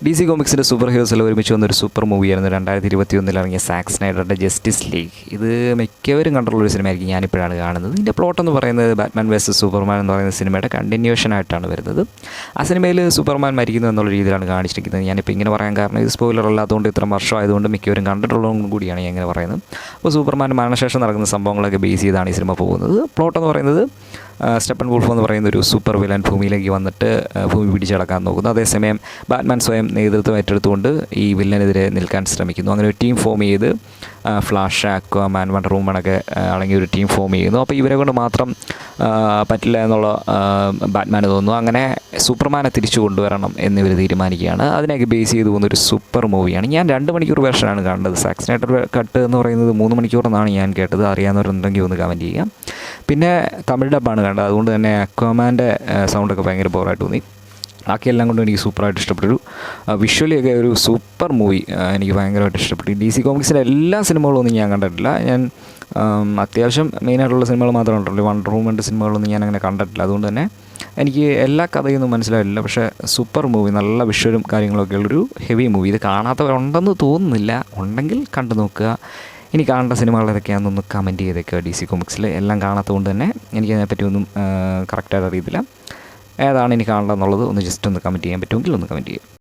DC കോമിക്സിൻ്റെ super ഹീറോസിൽ ഒരുമിച്ച് വന്നൊരു super മൂവിയായിരുന്നു 2021 ഇറങ്ങിയ സാക്ക് സ്നൈഡറുടെ ജസ്റ്റിസ് ലീഗ്. ഇത് മിക്കവരും കണ്ടിട്ടുള്ളൊരു സിനിമയായിരിക്കും. ഞാനിപ്പോഴാണ് കാണുന്നത്. ഇതിൻ്റെ പ്ലോട്ട് എന്ന് പറയുന്നത് ബാറ്റ്മാൻ വേഴ്സസ് സൂപ്പർമാൻ എന്ന് പറയുന്ന സിനിമയുടെ കണ്ടിന്യൂഷൻ ആയിട്ടാണ് വരുന്നത്. ആ സിനിമയിൽ സൂപ്പർമാൻ മരിക്കുന്നു എന്നുള്ള രീതിയിലാണ് കാണിച്ചിരിക്കുന്നത്. ഞാനിപ്പോൾ ഇങ്ങനെ പറയാൻ കാരണം ഇത് സ്പോയിലർ അല്ലാത്തതുകൊണ്ട് ഇത്ര വർഷമായതുകൊണ്ട് മിക്കവരും കണ്ടിട്ടുള്ളതും കൂടിയാണ് ഞാൻ ഇങ്ങനെ പറയുന്നത്. അപ്പോൾ സൂപ്പർമാൻ്റെ മരണശേഷം നടക്കുന്ന സംഭവങ്ങളൊക്കെ ബേസ് ചെയ്താണ് ഈ സിനിമ പോകുന്നത്. പ്ലോട്ട് എന്ന് പറയുന്നത് സ്റ്റെപ്പൻ വൂൾഫ് എന്ന് പറയുന്ന ഒരു സൂപ്പർ വില്ലൻ ഭൂമിയിലേക്ക് വന്നിട്ട് ഭൂമി പിടിച്ചടക്കാൻ നോക്കുന്നു. അതേസമയം ബാറ്റ്മാൻ സ്വയം നേതൃത്വം ഏറ്റെടുത്തുകൊണ്ട് ഈ വില്ലനെതിരെ നിൽക്കാൻ ശ്രമിക്കുന്നു. അങ്ങനെ ഒരു ടീം ഫോം ചെയ്ത് ഫ്ലാഷ്, അക്വാമാൻ, വണ്ടർ വുമണൊക്കെ അടങ്ങിയ ഒരു ടീം ഫോം ചെയ്യുന്നു. അപ്പോൾ ഇവരെ കൊണ്ട് മാത്രം പറ്റില്ല എന്നുള്ള ബാറ്റ്മാന് തോന്നുന്നു. അങ്ങനെ സൂപ്പർമാനെ തിരിച്ചു കൊണ്ടുവരണം എന്നിവർ തീരുമാനിക്കുകയാണ്. അതിനൊക്കെ ബേസ് ചെയ്ത് പോകുന്നൊരു സൂപ്പർ മൂവിയാണ്. ഞാൻ 2 മണിക്കൂർ വേർഷനാണ് കണ്ടത്. സാക്ക് സ്നൈഡർ കട്ട് എന്ന് പറയുന്നത് 3 മണിക്കൂറെന്നാണ് ഞാൻ കേട്ടത്. അറിയാവുന്നവരുണ്ടെങ്കിൽ ഒന്ന് കമൻറ്റ് ചെയ്യാം. പിന്നെ തമിഴ് ഡബ്ബാണ് കണ്ടത്. അതുകൊണ്ട് തന്നെ അക്വാമാൻ്റെ സൗണ്ടൊക്കെ ഭയങ്കര ബോറായിട്ട് തോന്നി. ബാക്കിയെല്ലാം കൊണ്ടും എനിക്ക് സൂപ്പറായിട്ട് ഇഷ്ടപ്പെട്ടു. വിഷ്വലിയൊക്കെ ഒരു സൂപ്പർ മൂവി എനിക്ക് ഭയങ്കരമായിട്ട് ഇഷ്ടപ്പെട്ടു. DC കോമിക്സിൻ്റെ എല്ലാ സിനിമകളൊന്നും ഞാൻ കണ്ടിട്ടില്ല. ഞാൻ അത്യാവശ്യം മെയിനായിട്ടുള്ള സിനിമകൾ മാത്രമേ കണ്ടിട്ടുള്ളൂ. വണ്ടർ വുമൻ്റെ സിനിമകളൊന്നും ഞാൻ അങ്ങനെ കണ്ടിട്ടില്ല. അതുകൊണ്ട് തന്നെ എനിക്ക് എല്ലാ കഥയൊന്നും മനസ്സിലായില്ല. പക്ഷേ സൂപ്പർ മൂവി, നല്ല വിഷ്വലും കാര്യങ്ങളൊക്കെ ഉള്ളൊരു ഹെവി മൂവി. ഇത് കാണാത്തവരുണ്ടെന്ന് തോന്നുന്നില്ല. ഉണ്ടെങ്കിൽ കണ്ടു നോക്കുക. ഇനി കാണേണ്ട സിനിമകൾ ഏതൊക്കെയാണെന്നൊന്ന് കമൻറ്റ് ചെയ്തേക്കുക. DC കോമിക്സിൽ എല്ലാം കാണാത്തതുകൊണ്ട് തന്നെ എനിക്കതിനെപ്പറ്റി ഒന്നും കറക്റ്റായിട്ട് അറിയത്തില്ല. ഏതാണ് ഇനി കാണേണ്ടതെന്നുള്ളത് ഒന്ന് ജസ്റ്റ് ഒന്ന് കമൻറ്റ് ചെയ്യാൻ പറ്റുമെങ്കിൽ ഒന്ന് കമൻറ്റ് ചെയ്യുക.